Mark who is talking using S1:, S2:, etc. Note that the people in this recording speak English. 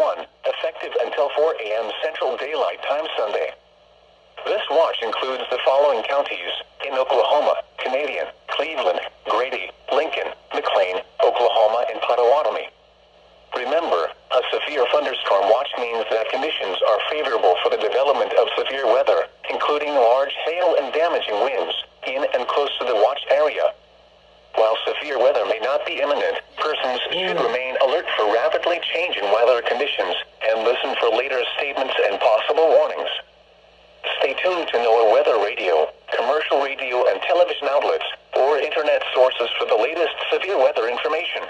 S1: 1, effective until 4 a.m. Central Daylight Time Sunday. This watch includes the following counties in Oklahoma: Canadian, Cleveland, Grady, Lincoln, McLean, Oklahoma, and Potawatomi. Remember, a severe thunderstorm watch means that conditions are favorable for the development of severe weather, including large hail and damaging winds, in and close to the watch area. While severe weather may not be imminent, persons should remain alert for rapidly changing weather conditions and listen for later statements and possible warnings. Stay tuned to NOAA weather radio, commercial radio and television outlets, or internet sources for the latest severe weather information.